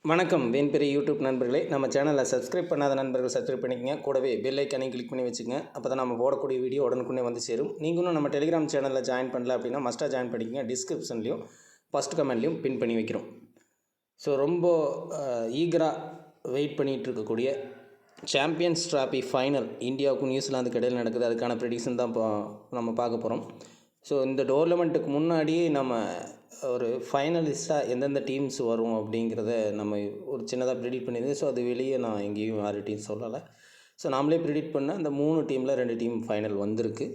வணக்கம் வேன்பெரி யூடியூப் நண்பர்களே. நம்ம சேனலில் சப்ஸ்கிரைப் பண்ணாத நண்பர்கள் சப்ஸ்கிரைப் பண்ணிக்கங்க. கூடவே பெல் ஐக்கானையும் கிளிக் பண்ணி வச்சுக்கங்க. அப்போ தான் நம்ம போடக்கூடிய வீடியோ உடனுக்குடனே வந்து சேரும். நீங்களும் நம்ம டெலிகிராம் சேனலில் ஜாயின் பண்ணல அப்படின்னா மஸ்ட்டாக ஜாயின் பண்ணிக்கங்க. டிஸ்கிரிப்ஷன்லையும் ஃபஸ்ட் கமெண்ட்லையும் பின் பண்ணி வைக்கிறோம். ஸோ ரொம்ப ஈகராக வெயிட் பண்ணிகிட்டு இருக்கக்கூடிய சாம்பியன்ஸ் ட்ராஃபி ஃபைனல் இந்தியாவுக்கும் நியூசிலாந்துக்கு இடையில் நடக்குது. அதுக்கான ப்ரெடிக்ஷன் தான் இப்போ நம்ம பார்க்க போகிறோம். ஸோ இந்த டோர்னமெண்ட்டுக்கு முன்னாடியே நம்ம ஒரு ஃபைனலிஸ்ட்டாக எந்தெந்த டீம்ஸ் வரும் அப்படிங்கிறத நம்ம ஒரு சின்னதாக ப்ரிடிக்ட் பண்ணியிருந்தேன். ஸோ அது வெளியே நான் எங்கேயும் யார் டீம் சொல்லலை. ஸோ நாமளே ப்ரிடிக்ட் பண்ண அந்த 3 டீமில் 2 டீம் ஃபைனல் வந்திருக்கு.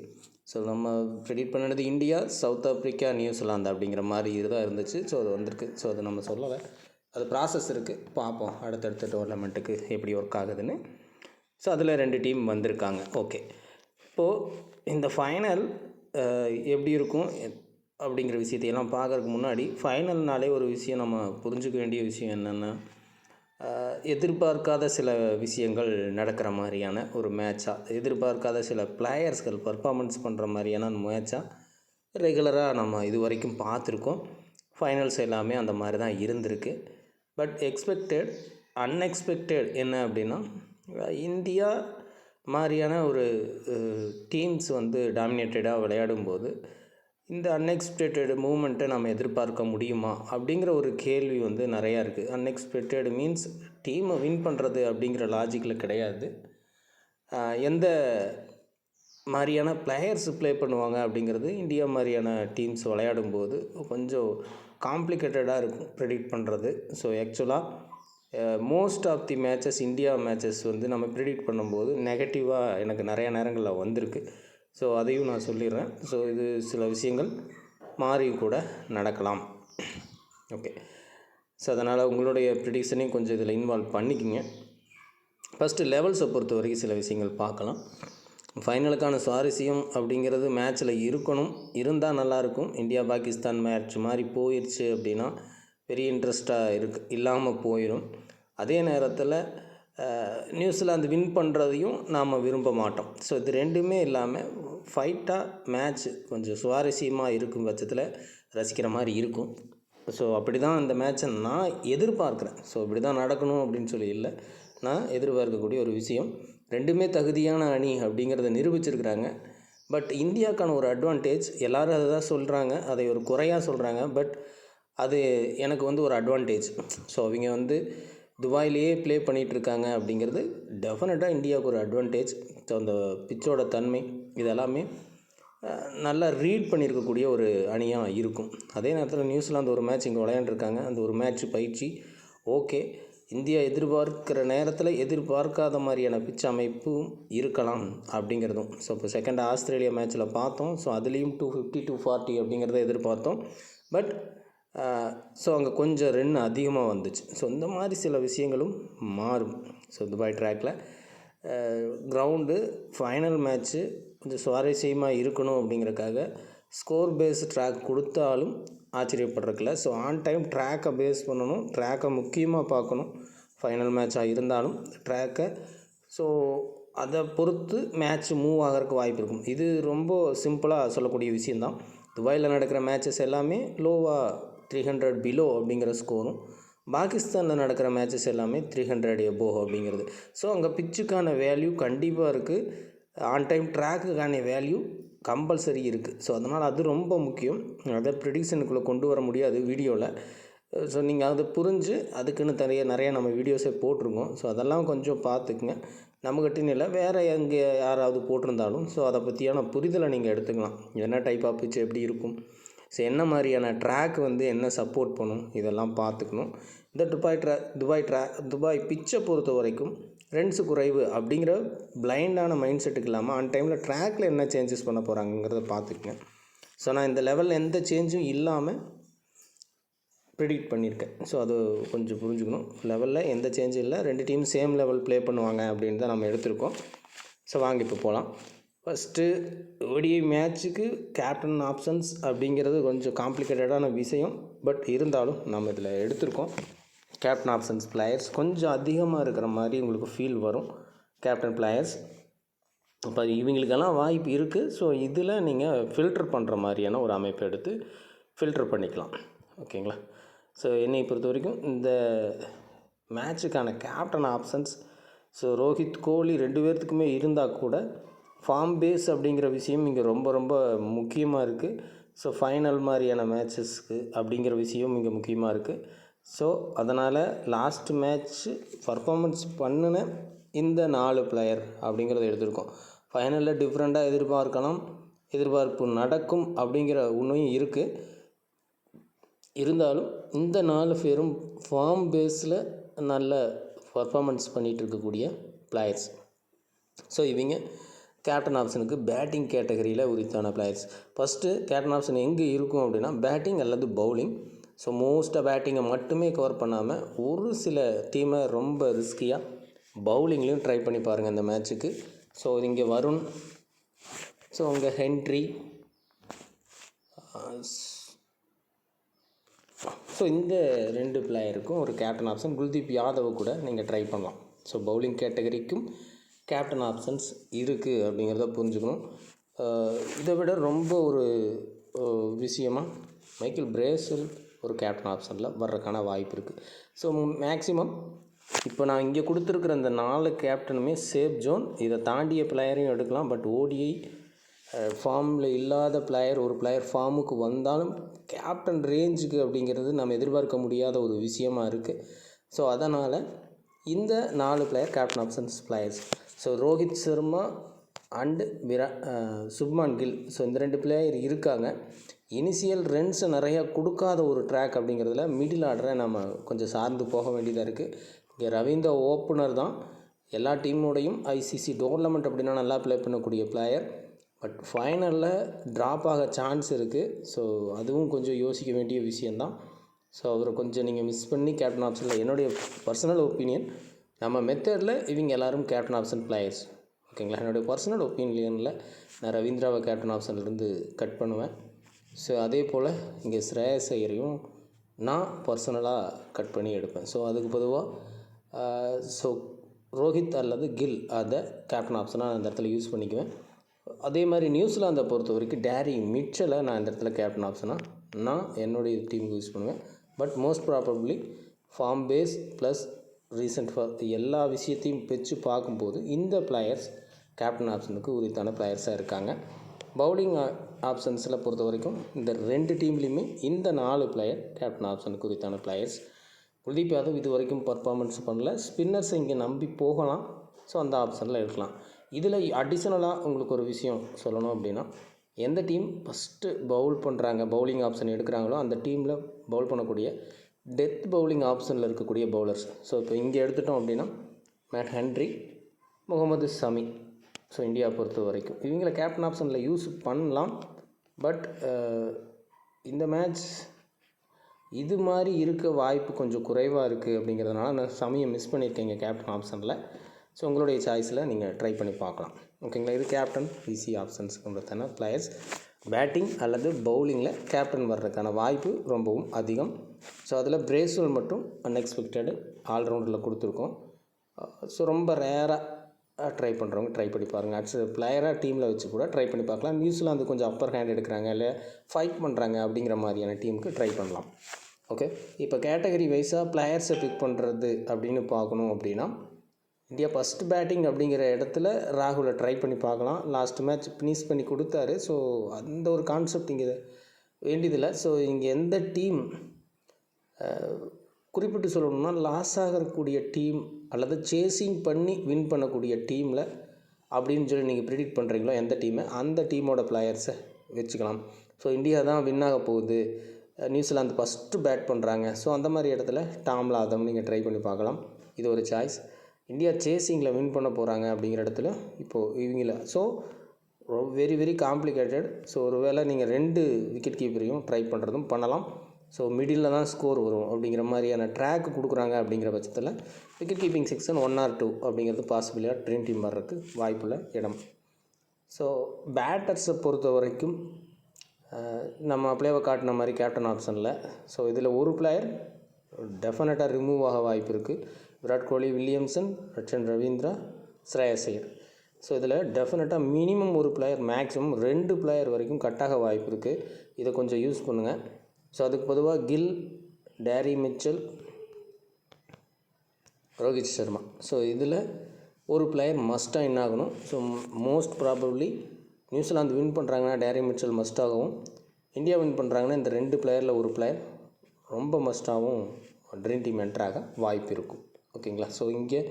ஸோ நம்ம ப்ரிடிக்ட் பண்ணது இந்தியா, சவுத் ஆஃப்ரிக்கா, நியூசிலாந்து அப்படிங்கிற மாதிரி இதுதான் இருந்துச்சு. ஸோ அது வந்திருக்கு. ஸோ அது நம்ம சொல்லலை, அது ப்ராசஸ் இருக்குது. பார்ப்போம் அடுத்தடுத்த டோர்னமெண்ட்டுக்கு எப்படி ஒர்க் ஆகுதுன்னு. ஸோ அதில் 2 டீம் வந்திருக்காங்க. ஓகே, இப்போது இந்த ஃபைனல் எப்படி இருக்கும் அப்படிங்கிற விஷயத்தையெல்லாம் பார்க்குறதுக்கு முன்னாடி ஃபைனல்னாலே ஒரு விஷயம் நம்ம புரிஞ்சுக்க வேண்டிய விஷயம் என்னென்னா, எதிர்பார்க்காத சில விஷயங்கள் நடக்கிற மாதிரியான ஒரு மேட்சாக, எதிர்பார்க்காத சில பிளேயர்ஸ்கள் பர்ஃபார்மன்ஸ் பண்ணுற மாதிரியான மேட்சாக ரெகுலராக நம்ம இது வரைக்கும் பார்த்துருக்கோம். ஃபைனல்ஸ் எல்லாமே அந்த மாதிரி தான் இருந்திருக்கு. பட் எக்ஸ்பெக்டட் அன்எக்ஸ்பெக்டட் என்ன அப்படின்னா, இந்தியா மாதிரியான ஒரு டீம்ஸ் வந்து டாமினேட்டடாக விளையாடும்போது இந்த அன்எக்ஸ்பெக்டட் மூமெண்ட்டை நம்ம எதிர்பார்க்க முடியுமா அப்படிங்கிற ஒரு கேள்வி வந்து நிறையா இருக்குது. அன்எக்ஸ்பெக்டட் மீன்ஸ் டீமை வின் பண்ணுறது அப்படிங்கிற லாஜிக்கில் கிடையாது. எந்த மாதிரியான பிளேயர்ஸ் ப்ளே பண்ணுவாங்க அப்படிங்கிறது இந்தியா மாதிரியான டீம்ஸ் விளையாடும்போது கொஞ்சம் காம்ப்ளிகேட்டடாக இருக்கும் ப்ரெடிக்ட் பண்ணுறது. ஸோ ஆக்சுவலாக most of the matches, India matches வந்து நம்ம ப்ரெடிக்ட் பண்ணும்போது நெகட்டிவாக எனக்கு நிறையா நேரங்களில் வந்திருக்கு. ஸோ அதையும் நான் சொல்லிடுறேன். ஸோ இது சில விஷயங்கள் மாறியும் கூட நடக்கலாம். ஓகே, ஸோ அதனால் உங்களுடைய ப்ரிடிக்ஷனையும் கொஞ்சம் இதில் இன்வால்வ் பண்ணிக்கிங்க. ஃபஸ்ட்டு லெவல்ஸை பொறுத்த வரைக்கும் சில விஷயங்கள் பார்க்கலாம். ஃபைனலுக்கான சுவாரஸ்யம் அப்படிங்கிறது மேட்ச்சில் இருந்தால் நல்லாயிருக்கும். இந்தியா பாகிஸ்தான் மேட்ச் மாதிரி போயிடுச்சு அப்படின்னா பெரிய இன்ட்ரெஸ்ட்டாக இல்லாமல் போயிடும். அதே நேரத்தில் நியூசிலாந்து வின் பண்ணுறதையும் நாம் விரும்ப மாட்டோம். ஸோ இது ரெண்டுமே இல்லாமல் ஃபைட்டாக மேட்ச் கொஞ்சம் சுவாரஸ்யமாக இருக்கும் பட்சத்தில் ரசிக்கிற மாதிரி இருக்கும். ஸோ அப்படி தான் இந்த மேட்சை நான் எதிர்பார்க்குறேன். ஸோ இப்படி தான் நடக்கணும் அப்படின்னு சொல்லி இல்லை, நான் எதிர்பார்க்கக்கூடிய ஒரு விஷயம். ரெண்டுமே தகுதியான அணி அப்படிங்கிறத நிரூபிச்சிருக்கிறாங்க. பட் இந்தியாவுக்கான ஒரு அட்வான்டேஜ், எல்லோரும் அதை தான் சொல்கிறாங்க, அதை ஒரு குறையாக சொல்கிறாங்க. பட் அது எனக்கு வந்து ஒரு அட்வான்டேஜ். ஸோ அவங்க வந்து துபாயிலேயே ப்ளே பண்ணிகிட்ருக்காங்க அப்படிங்கிறது டெஃபினட்டாக இந்தியாவுக்கு ஒரு அட்வான்டேஜ். ஸோ அந்த பிச்சோட தன்மை இதெல்லாமே நல்லா ரீட் பண்ணியிருக்கக்கூடிய ஒரு அணியாக இருக்கும். அதே நேரத்தில் நியூசிலாந்து ஒரு மேட்ச் இங்கே விளையாண்டுருக்காங்க. அந்த ஒரு மேட்ச் பயிற்சி ஓகே. இந்தியா எதிர்பார்க்கிற நேரத்தில் எதிர்பார்க்காத மாதிரியான பிச் அமைப்பும் இருக்கலாம் அப்படிங்கிறதும். ஸோ இப்போ செகண்ட் ஆஸ்திரேலியா மேட்ச்சில் பார்த்தோம். ஸோ அதுலேயும் 250 240 அப்படிங்கிறத எதிர்பார்த்தோம். பட் ஸோ அங்கே கொஞ்சம் ரன் அதிகமாக வந்துச்சு. ஸோ இந்த மாதிரி சில விஷயங்களும் மாறும். ஸோ துபாய் ட்ராக்கில் கிரவுண்டு ஃபைனல் மேட்ச்சு கொஞ்சம் சுவாரஸ்யமாக இருக்கணும் அப்படிங்கிறக்காக ஸ்கோர் பேஸ் ட்ராக் கொடுத்தாலும் ஆச்சரியப்படுறதில்ல. ஸோ ஆன் டைம் ட்ராக்கை பேஸ் பண்ணணும், ட்ராக்கை முக்கியமாக பார்க்கணும். ஃபைனல் மேட்சாக இருந்தாலும் ட்ராக்கை, ஸோ அதை பொறுத்து மேட்ச் மூவ் ஆகிறதுக்கு வாய்ப்பு இருக்கும். இது ரொம்ப சிம்பிளாக சொல்லக்கூடிய விஷயந்தான். துபாயில் நடக்கிற மேட்சஸ் எல்லாமே லோவாக 300 பிலோ அப்படிங்கிற ஸ்கோரும், பாகிஸ்தானில் நடக்கிற மேட்சஸ் எல்லாமே 300 எபோவ் அப்படிங்கிறது. ஸோ அங்கே பிச்சுக்கான வேல்யூ கண்டிப்பாக இருக்குது, ஆன் டைம் ட்ராக்குக்கான வேல்யூ கம்பல்சரி இருக்குது. ஸோ அதனால் அது ரொம்ப முக்கியம். அதை ப்ரிடிக்ஷனுக்குள்ளே கொண்டு வர முடியாது வீடியோவில். ஸோ நீங்கள் அதை புரிஞ்சு அதுக்குன்னு நிறைய நம்ம வீடியோஸே போட்டிருக்கோம். ஸோ அதெல்லாம் கொஞ்சம் பார்த்துக்குங்க. நம்மகிட்டன்னு இல்லை, வேறு எங்கே யாராவது போட்டிருந்தாலும் ஸோ அதை பற்றியான புரிதலை நீங்கள் எடுத்துக்கலாம். என்ன டைப் ஆஃப் பிச் எப்படி இருக்கும், ஸோ என்ன மாதிரியான ட்ராக் வந்து என்ன சப்போர்ட் பண்ணும், இதெல்லாம் பார்த்துக்கணும். இந்த துபாய் பிச்சை பொறுத்த வரைக்கும் ரன்ஸு குறைவு அப்படிங்கிற பிளைண்டான மைண்ட் செட்டுக்கு இல்லாமல் ஆன் டைமில் ட்ராக்கில் என்ன சேஞ்சஸ் பண்ண போகிறாங்கிறத பார்த்துக்குங்க. ஸோ நான் இந்த லெவலில் எந்த சேஞ்சும் இல்லாமல் ப்ரிடிக்ட் பண்ணியிருக்கேன். ஸோ அது கொஞ்சம் புரிஞ்சுக்கணும். லெவலில் எந்த சேஞ்சும் இல்லை, 2 டீம் சேம் லெவல் ப்ளே பண்ணுவாங்க அப்படின்னு தான் நம்ம எடுத்திருக்கோம். ஸோ வாங்க இப்போ போகலாம். ஃபஸ்ட்டு ஓடிஐ மேட்ச்சுக்கு கேப்டன் ஆப்ஷன்ஸ் அப்படிங்கிறது கொஞ்சம் காம்ப்ளிகேட்டடான விஷயம். பட் இருந்தாலும் நம்ம இதில் எடுத்திருக்கோம். கேப்டன் ஆப்ஷன்ஸ் பிளேயர்ஸ் கொஞ்சம் அதிகமாக இருக்கிற மாதிரி உங்களுக்கு ஃபீல் வரும். கேப்டன் பிளேயர்ஸ் இப்போ இவங்களுக்கெல்லாம் வாய்ப்பு இருக்குது. ஸோ இதில் நீங்கள் ஃபில்டர் பண்ணுற மாதிரியான ஒரு அமைப்பை எடுத்து ஃபில்டர் பண்ணிக்கலாம். ஓகேங்களா? ஸோ என்னை பொறுத்த வரைக்கும் இந்த மேட்சுக்கான கேப்டன் ஆப்ஷன்ஸ் ஸோ ரோஹித் கோலி 2 பேர்த்துக்குமே இருந்தால் கூட ஃபார்ம் பேஸ் அப்படிங்கிற விஷயம் இங்கே ரொம்ப ரொம்ப முக்கியமாக இருக்குது. ஸோ ஃபைனல் மாதிரியான மேட்சஸ்க்கு அப்படிங்கிற விஷயம் இங்கே முக்கியமாக இருக்குது. ஸோ அதனால் லாஸ்ட் மேட்ச்சு பர்ஃபார்மன்ஸ் பண்ணின இந்த 4 பிளேயர் அப்படிங்கிறத எடுத்திருக்கோம். ஃபைனலில் டிஃப்ரெண்ட்டாக எதிர்பார்க்கலாம், எதிர்பார்ப்பு நடக்கும் அப்படிங்கிற உண்மையும் இருக்குது. இருந்தாலும் இந்த 4 பேரும் ஃபார்ம் பேஸில் நல்ல பர்ஃபார்மன்ஸ் பண்ணிகிட்டு இருக்கக்கூடிய பிளேயர்ஸ். ஸோ இவங்க கேப்டன் ஆப்ஷனுக்கு பேட்டிங் கேட்டகரியில் உரித்தான பிளேயர்ஸ். ஃபஸ்ட்டு கேப்டன் ஆப்ஷன் எங்கே இருக்கும் அப்படின்னா பேட்டிங் அல்லது பவுலிங். ஸோ மோஸ்ட்டாக பேட்டிங்கை மட்டுமே கவர் பண்ணாமல் ஒரு சில டீமை ரொம்ப ரிஸ்கியாக பவுலிங்லேயும் ட்ரை பண்ணி பாருங்கள் இந்த மேட்ச்சுக்கு. ஸோ இங்கே வருண், ஸோ உங்க ஹென்ட்ரி, ஸோ இந்த 2 பிளேயருக்கும் ஒரு கேப்டன் ஆப்ஷன். குல்தீப் யாதவ் கூட நீங்கள் ட்ரை பண்ணலாம். ஸோ பவுலிங் கேட்டகரிக்கும் கேப்டன் ஆப்ஷன்ஸ் இருக்குது அப்படிங்கிறத புரிஞ்சுக்கணும். இதை விட ரொம்ப ஒரு விஷயமாக மைக்கேல் பிரேசில் ஒரு கேப்டன் ஆப்ஷனில் வர்றதுக்கான வாய்ப்பு இருக்குது. ஸோ மேக்ஸிமம் இப்போ நான் இங்கே கொடுத்துருக்குற இந்த 4 கேப்டனுமே சேஃப் ஜோன். இதை தாண்டிய பிளேயரையும் எடுக்கலாம். பட் ஓடிஐ ஃபார்மில் இல்லாத பிளேயர் ஒரு பிளேயர் ஃபார்முக்கு வந்தாலும் கேப்டன் ரேஞ்சுக்கு அப்படிங்கிறது நம்ம எதிர்பார்க்க முடியாத ஒரு விஷயமாக இருக்குது. ஸோ அதனால் இந்த 4 player captain options players. So Rohit Sharma and Shubman Gill. So இந்த 2 பிளேயர் இருக்காங்க. இனிஷியல் ரன்ஸை நிறையா கொடுக்காத ஒரு ட்ராக் அப்படிங்கிறதுல மிடில் ஆர்டரை நம்ம கொஞ்சம் சார்ந்து போக வேண்டியதாக இருக்குது. இங்கே ரவீந்திரா ஓப்பனர் தான். எல்லா டீமோடையும் ஐசிசி டோர்னமெண்ட் அப்படின்னா நல்லா ப்ளே பண்ணக்கூடிய பிளேயர். பட் ஃபைனலில் ட்ராப் ஆக சான்ஸ் இருக்குது. ஸோ அதுவும் கொஞ்சம் யோசிக்க வேண்டிய விஷயந்தான். ஸோ அவரை கொஞ்சம் நீங்கள் மிஸ் பண்ணி கேப்டன் ஆப்ஷனில், என்னுடைய பர்சனல் ஒப்பீனியன், நம்ம மெத்தடில் இவங்க எல்லோரும் கேப்டன் ஆப்ஷன் பிளேயர்ஸ். ஓகேங்களா? என்னுடைய பர்சனல் ஒப்பீனியனில் நான் ரவீந்திராவை கேப்டன் ஆப்ஷன்லேருந்து கட் பண்ணுவேன். ஸோ அதே போல் இங்கே ஸ்ரேயஸ் ஐயரையும் நான் பர்சனலாக கட் பண்ணி எடுப்பேன். ஸோ அதுக்கு பொதுவாக ஸோ ரோஹித் அல்லது கில் அதை கேப்டன் ஆப்ஷனாக நான் இந்த இடத்துல யூஸ் பண்ணிக்குவேன். அதே மாதிரி நியூசிலாந்தை பொறுத்த வரைக்கும் டேரி மிச்சலை நான் இந்த இடத்துல கேப்டன் ஆப்ஷனாக நான் என்னுடைய டீமுக்கு யூஸ் பண்ணுவேன். But most probably form base plus recent எல்லா விஷயத்தையும் வச்சு பார்க்கும்போது இந்த பிளேயர்ஸ் கேப்டன் ஆப்ஷனுக்கு உரித்தான பிளேயர்ஸாக இருக்காங்க. பவுலிங் ஆப்ஷன்ஸில் பொறுத்த வரைக்கும் இந்த 2 டீம்லேயுமே இந்த 4 பிளேயர் கேப்டன் ஆப்ஷனுக்கு உரித்தான பிளேயர்ஸ். குல்தீப் யாதவ் இது வரைக்கும் பர்ஃபார்மன்ஸ் பண்ணல. ஸ்பின்னர்ஸை இங்கே நம்பி போகலாம். ஸோ அந்த ஆப்ஷனில் இருக்கலாம். இதில் அடிஷ்னலாக உங்களுக்கு ஒரு விஷயம் சொல்லணும் அப்படின்னா, எந்த டீம் ஃபஸ்ட்டு பவுல் பண்ணுறாங்க, பவுலிங் ஆப்ஷன் எடுக்கிறாங்களோ அந்த டீமில் பவுல் பண்ணக்கூடிய டெத் பவுலிங் ஆப்ஷனில் இருக்கக்கூடிய பவுலர்ஸ். ஸோ இப்போ இங்கே எடுத்துட்டோம் அப்படின்னா Matt Henry, Mohammed Shami. So India பொறுத்த வரைக்கும் இவங்கள கேப்டன் ஆப்ஷனில் யூஸ் பண்ணலாம். பட் இந்த மேட்ச் இது மாதிரி இருக்க வாய்ப்பு கொஞ்சம் குறைவாக இருக்குது. அப்படிங்கிறதுனால நான் ஷமியை மிஸ் பண்ணியிருக்கேங்க கேப்டன் ஆப்ஷனில். ஸோ உங்களுடைய சாய்ஸில் நீங்கள் ட்ரை பண்ணி பார்க்கலாம். ஓகேங்களா? இது கேப்டன் பிசி ஆப்ஷன்ஸுன்றதான பிளேயர்ஸ். பேட்டிங் அல்லது பவுலிங்கில் கேப்டன் வர்றதுக்கான வாய்ப்பு ரொம்பவும் அதிகம். ஸோ அதில் பிரேஸ்வெல் மட்டும் அன்எக்ஸ்பெக்டடு ஆல்ரவுண்டில் கொடுத்துருக்கோம். ஸோ ரொம்ப ரேராக ட்ரை பண்ணுறவங்க ட்ரை பண்ணி பாருங்கள். ஆக்சுவலி பிளேயராக டீமில் வச்சு கூட ட்ரை பண்ணி பார்க்கலாம். நியூசிலாந்து கொஞ்சம் அப்பர் ஹேண்ட் எடுக்கிறாங்க, இல்லை ஃபைட் பண்ணுறாங்க அப்படிங்கிற மாதிரியான டீமுக்கு ட்ரை பண்ணலாம். ஓகே, இப்போ கேட்டகரி வைஸாக பிளேயர்ஸை பிக் பண்ணுறது அப்படின்னு பார்க்கணும் அப்படின்னா, இந்தியா ஃபஸ்ட்டு பேட்டிங் அப்படிங்கிற இடத்துல ராகுலை ட்ரை பண்ணி பார்க்கலாம். லாஸ்ட் மேட்ச் ஃபினிஷ் பண்ணி கொடுத்தாரு. ஸோ அந்த ஒரு கான்செப்ட் இங்கே வேண்டியதில்லை. ஸோ இங்கே எந்த டீம் குறிப்பிட்டு சொல்லணும்னா லாஸ் ஆகக்கூடிய டீம் அல்லது சேசிங் பண்ணி வின் பண்ணக்கூடிய டீமில் அப்படின்னு சொல்லி நீங்கள் ப்ரிடிக்ட் பண்ணுறீங்களோ எந்த டீமை, அந்த டீமோட பிளேயர்ஸை வச்சுக்கலாம். ஸோ இந்தியா தான் வின் ஆக போகுது, நியூசிலாந்து ஃபஸ்ட்டு பேட் பண்ணுறாங்க, ஸோ அந்த மாதிரி இடத்துல டாம் லாதம் நீங்கள் ட்ரை பண்ணி பார்க்கலாம். இது ஒரு சாய்ஸ். இந்தியா சேசிங்கில் வின் பண்ண போகிறாங்க அப்படிங்கிற இடத்துல இப்போது இவங்கள so very very complicated. So ஒரு வேளை நீங்கள் 2 விக்கெட் கீப்பரையும் ட்ரை பண்ணுறதும் பண்ணலாம். ஸோ மிடில் தான் ஸ்கோர் வரும் அப்படிங்கிற மாதிரியான ட்ராக் கொடுக்குறாங்க. அப்படிங்கிற பட்சத்தில் விக்கெட் கீப்பிங் செக்ஷன் 1 or 2 அப்படிங்கிறது பாசிபிளாக ட்ரீம் டீம் வர்றதுக்கு வாய்ப்புள்ள இடம். ஸோ பேட்டர்ஸை பொறுத்த வரைக்கும் நம்ம பிளேவை காட்டின மாதிரி கேப்டன் ஆப்ஷனில் ஸோ இதில் ஒரு பிளேயர் டெஃபினட்டாக ரிமூவ் ஆக வாய்ப்பு இருக்குது. விராட் கோலி, வில்லியம்சன், ரவீந்திரா, ஸ்ரேயஸ் ஐயர். ஸோ இதில் டெஃபினட்டாக மினிமம் ஒரு பிளேயர், மேக்ஸிமம் 2 பிளேயர் வரைக்கும் கட்டாக வாய்ப்பு இருக்குது. இதை கொஞ்சம் யூஸ் பண்ணுங்கள். ஸோ அதுக்கு பொதுவாக கில், டேரி மிச்சல், ரோஹித் சர்மா. ஸோ இதில் ஒரு பிளேயர் மஸ்ட்டாக இன் ஆகணும். So most probably New Zealand win பண்ணுறாங்கன்னா டேரி மிச்சல் மஸ்ட்டாகவும், இந்தியா வின் பண்ணுறாங்கன்னா இந்த 2 பிளேயரில் ஒரு பிளேயர் ரொம்ப மஸ்ட்டாகவும் ட்ரீம் டீம் என்ட்ராக வாய்ப்பு இருக்கும். ஓகேங்களா? ஸோ இங்கே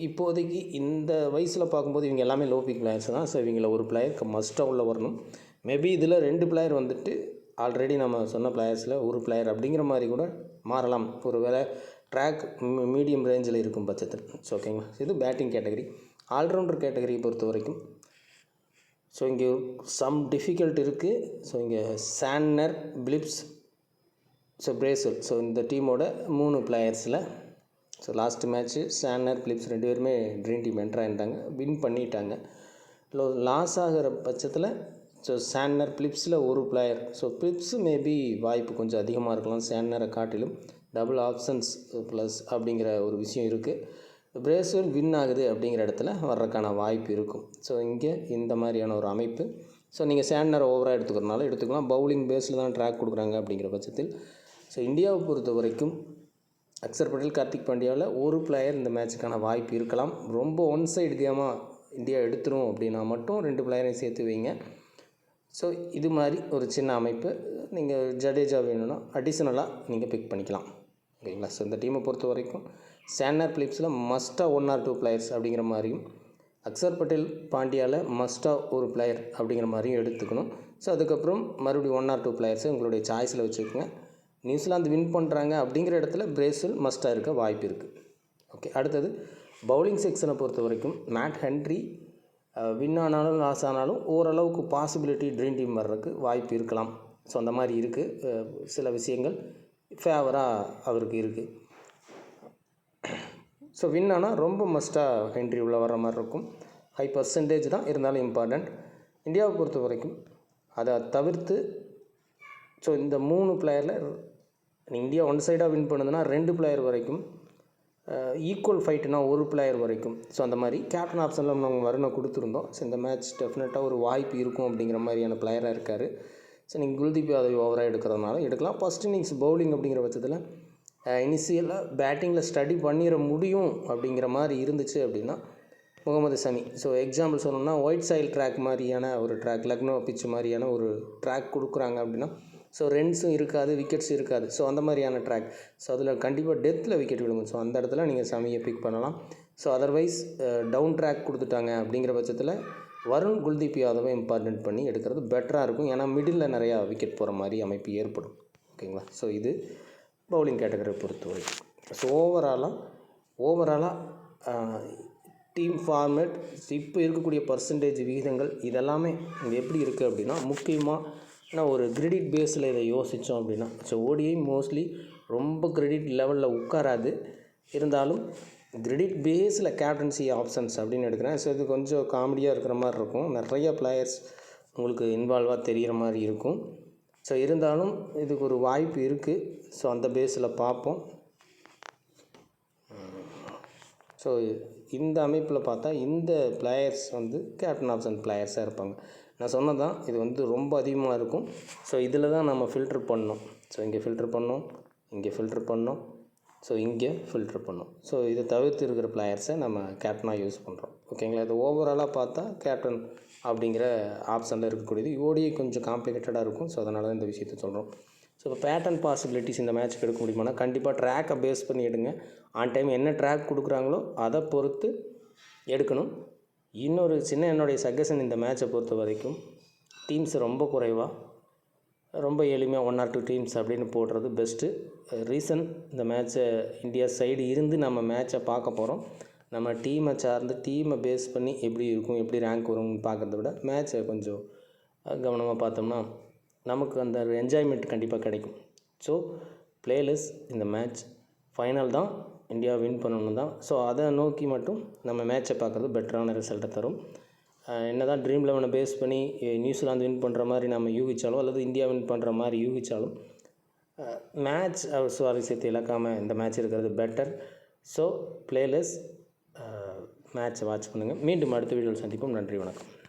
இப்போதைக்கு இந்த வயசில் பார்க்கும்போது இவங்க எல்லாமே லோ பிக் பிளேயர்ஸ் தான். ஸோ இவங்கள ஒரு பிளேயருக்கு மஸ்ட்டாக உள்ள வரணும். மேபி இதில் 2 பிளேயர் வந்துட்டு ஆல்ரெடி நம்ம சொன்ன பிளேயர்ஸில் ஒரு பிளேயர் அப்படிங்கிற மாதிரி கூட மாறலாம். ஒரு வேளை ட்ராக் மீடியம் ரேஞ்சில் இருக்கும் பட்சத்தில். ஸோ ஓகேங்களா? இது பேட்டிங் கேட்டகரி. ஆல்ரவுண்டர் கேட்டகரியை பொறுத்த வரைக்கும் ஸோ இங்கே சம் டிஃபிகல்ட் இருக்குது. ஸோ இங்கே Santner, Phillips, so Bracewell. So இந்த டீமோட 3 பிளேயர்ஸில் so last match Santner, Phillips 2 பேருமே ட்ரீம் டீம் என்ட்ரு ஆகிட்டாங்க, வின் பண்ணிட்டாங்க. லாஸ் ஆகிற பட்சத்தில் ஸோ சான்னர், பிலிப்ஸில் ஒரு பிளேயர். ஸோ பிலிப்ஸு மேபி வாய்ப்பு கொஞ்சம் அதிகமாக இருக்கலாம் சான்னரை காட்டிலும். டபுள் ஆப்ஷன்ஸ் ப்ளஸ் அப்படிங்கிற ஒரு விஷயம் இருக்குது. பிரேசில் வின் ஆகுது அப்படிங்கிற இடத்துல வர்றதுக்கான வாய்ப்பு இருக்கும். ஸோ இங்கே இந்த மாதிரியான ஒரு அமைப்பு. ஸோ நீங்கள் சான்னரை ஓவராக எடுத்துக்கிறனால எடுத்துக்கலாம். பவுலிங் பேஸில் தான் ட்ராக் கொடுக்குறாங்க அப்படிங்கிற பட்சத்தில் ஸோ இந்தியாவை பொறுத்த வரைக்கும் அக்சர் பட்டேல், கார்த்திக் பாண்டியாவில் ஒரு பிளேயர் இந்த மேட்சுக்கான வாய்ப்பு இருக்கலாம். ரொம்ப ஒன் சைடு கேமாக இந்தியா எடுத்துரும் அப்படின்னா மட்டும் 2 பிளேயரையும் சேர்த்து வைங்க. ஸோ இது மாதிரி ஒரு சின்ன அமைப்பு. நீங்கள் ஜடேஜா வேணும்னா அடிஷ்னலாக நீங்கள் பிக் பண்ணிக்கலாம். ஓகேங்களா? ஸோ இந்த டீமை பொறுத்த வரைக்கும் சான்னர், பிலிப்ஸில் மஸ்ட்டாக 1 or 2 பிளேயர்ஸ் அப்படிங்கிற மாதிரியும், அக்சர் பட்டேல், பாண்டியாவில் மஸ்ட்டாக ஒரு பிளேயர் அப்படிங்கிற மாதிரியும் எடுத்துக்கணும். ஸோ அதுக்கப்புறம் மறுபடியும் 1 or 2 பிளேயர்ஸை உங்களுடைய சாய்ஸில் வச்சுக்கோங்க. நியூசிலாந்து வின் பண்ணுறாங்க அப்படிங்கிற இடத்துல பிரேசில் மஸ்ட்டாக இருக்க வாய்ப்பு இருக்குது. ஓகே, அடுத்தது பவுலிங் செக்ஷனை பொறுத்த வரைக்கும் மேட் ஹென்ரி வின் ஆனாலும் லாஸ் ஆனாலும் ஓரளவுக்கு பாசிபிலிட்டி ட்ரீம் டீம் வர்றதுக்கு வாய்ப்பு இருக்கலாம். ஸோ அந்த மாதிரி இருக்குது. சில விஷயங்கள் ஃபேவராக அவருக்கு இருக்குது. ஸோ வின் ஆனால் ரொம்ப மஸ்ட்டாக ஹென்ரி உள்ள வர்ற மாதிரி இருக்கும். ஹை பர்சன்டேஜ் தான், இருந்தாலும் இம்பார்ட்டண்ட். இந்தியாவை பொறுத்த வரைக்கும் அதை தவிர்த்து ஸோ இந்த 3 பிளேயரில் இந்தியா ஒன் சைடாக வின் பண்ணுதுன்னா 2 பிளேயர் வரைக்கும், ஈக்குவல் ஃபைட்டுனா ஒரு பிளேயர் வரைக்கும். ஸோ அந்த மாதிரி கேப்டன் ஆப்ஷனில் நம்ம வருணை கொடுத்துருந்தோம். ஸோ இந்த மேட்ச் டெஃபினட்டாக ஒரு வாய்ப்பு இருக்கும் அப்படிங்கிற மாதிரியான பிளேயராக இருக்கார். ஸோ நீங்கள் குல்தீப் யாதவ் ஓவராக எடுக்கிறதுனால எடுக்கலாம். ஃபஸ்ட் இன்னிங்ஸ் பவுலிங் அப்படிங்கிற பட்சத்தில் இனிஷியலாக பேட்டிங்கில் ஸ்டடி பண்ணிட முடியும் அப்படிங்கிற மாதிரி இருந்துச்சு அப்படின்னா முகமது ஷமி. ஸோ எக்ஸாம்பிள் சொல்லணும்னா ஒயிட் சாயில் ட்ராக் மாதிரியான ஒரு ட்ராக், லக்னோ பிச் மாதிரியான ஒரு ட்ராக் கொடுக்குறாங்க அப்படின்னா ஸோ ரன்ஸும் இருக்காது, விக்கெட்ஸும் இருக்காது. ஸோ அந்த மாதிரியான ட்ராக். ஸோ அதில் கண்டிப்பாக டெத்தில் விக்கெட் விழுங்கும். ஸோ அந்த இடத்துல நீங்கள் ஷமியை பிக் பண்ணலாம். ஸோ அதர்வைஸ் டவுன் ட்ராக் கொடுத்துட்டாங்க அப்படிங்கிற பட்சத்தில் வருண், குல்தீப் யாதவை இம்பார்ட்டன்ட் பண்ணி எடுக்கிறது பெட்டராக இருக்கும். ஏன்னா மிடில் நிறையா விக்கெட் போகிற மாதிரி அமைப்பு ஏற்படும். ஓகேங்களா? ஸோ இது பவுலிங் கேட்டகரியை பொறுத்தவரைக்கும். ஸோ ஓவராலாக டீம் ஃபார்மேட், இப்போ இருக்கக்கூடிய பர்சன்டேஜ் விகிதங்கள் இதெல்லாமே இது எப்படி இருக்குது அப்படின்னா, முக்கியமாக ஒரு கிரெடிட் பேஸில் இதை யோசித்தோம் அப்படின்னா, ஸோ ஓடிஐ மோஸ்ட்லி ரொம்ப கிரெடிட் லெவலில் உட்காராது. இருந்தாலும் கிரெடிட் பேஸில் கேப்டன்சி ஆப்ஷன்ஸ் அப்படின்னு எடுக்கிறேன். ஸோ இது கொஞ்சம் காமெடியாக இருக்கிற மாதிரி இருக்கும். நிறைய பிளேயர்ஸ் உங்களுக்கு இன்வால்வாக தெரிகிற மாதிரி இருக்கும். ஸோ இருந்தாலும் இதுக்கு ஒரு வாய்ப்பு இருக்குது. ஸோ அந்த பேஸில் பார்ப்போம். ஸோ இந்த அமைப்பில் பார்த்தா இந்த பிளேயர்ஸ் கேப்டன் ஆப்ஷன் பிளேயர்ஸாக இருப்பாங்க. நான் சொன்னதான், இது ரொம்ப அதிகமாக இருக்கும். ஸோ இதில் தான் நம்ம ஃபில்ட்ரு பண்ணோம். ஸோ இங்கே ஃபில்ட்ரு பண்ணோம், இங்கே ஃபில்ட்ரு பண்ணோம், ஸோ இங்கே ஃபில்ட்ரு பண்ணோம். ஸோ இதை தவிர்த்து இருக்கிற பிளேயர்ஸை நம்ம கேப்டனாக யூஸ் பண்ணுறோம். ஓகேங்களா? இது ஓவராலாக பார்த்தா கேப்டன் அப்படிங்கிற ஆப்ஷனில் இருக்கக்கூடியது. ஓடிஐ கொஞ்சம் காம்ப்ளிகேட்டடாக இருக்கும். ஸோ அதனால தான் இந்த விஷயத்தை சொல்கிறோம். ஸோ இப்போ பேட்டர்ன் பாசிபிலிட்டிஸ் இந்த மேட்ச்சுக்கு எடுக்க முடியுமானா கண்டிப்பாக ட்ராக்கை பேஸ் பண்ணி எடுங்க. ஆன் டைம் என்ன ட்ராக் கொடுக்குறாங்களோ அதை பொறுத்து எடுக்கணும். இன்னொரு சின்ன என்னுடைய சஜஷன், இந்த மேட்சை பொறுத்த வரைக்கும் டீம்ஸ் ரொம்ப குறைவாக, ரொம்ப எளிமையாக 1 or 2 டீம்ஸ் அப்படின்னு போடுறது பெஸ்ட்டு. ரீசன், இந்த மேட்ச்சை இந்தியா சைடு இருந்து நம்ம மேட்சை பார்க்க போகிறோம். நம்ம டீமை சார்ந்து டீமை பேஸ் பண்ணி எப்படி இருக்கும், எப்படி ரேங்க் வரும்னு பார்க்குறத விட மேட்ச்சை கொஞ்சம் கவனமாக பார்த்தோம்னா நமக்கு அந்த என்ஜாய்மெண்ட் கண்டிப்பாக கிடைக்கும். ஸோ பிளேலெஸ் இந்த மேட்ச் ஃபைனல் தான், இந்தியா வின் பண்ணணும் தான். ஸோ அதை நோக்கி மட்டும் நம்ம மேட்சை பார்க்குறது பெட்டரான ரிசல்ட்டை தரும். என்ன தான் ட்ரீம் 11 பேஸ் பண்ணி நியூசிலாந்து வின் பண்ணுற மாதிரி நம்ம யூகித்தாலும், அல்லது இந்தியா வின் பண்ணுற மாதிரி யூகித்தாலும் மேட்ச் சுவாரஸ்யத்தை இழக்காமல் இந்த மேட்ச் இருக்கிறது பெட்டர். ஸோ பிளேலெஸ் மேட்சை வாட்ச் பண்ணுங்கள். மீண்டும் அடுத்த வீடியோவில் சந்திப்போம். நன்றி, வணக்கம்.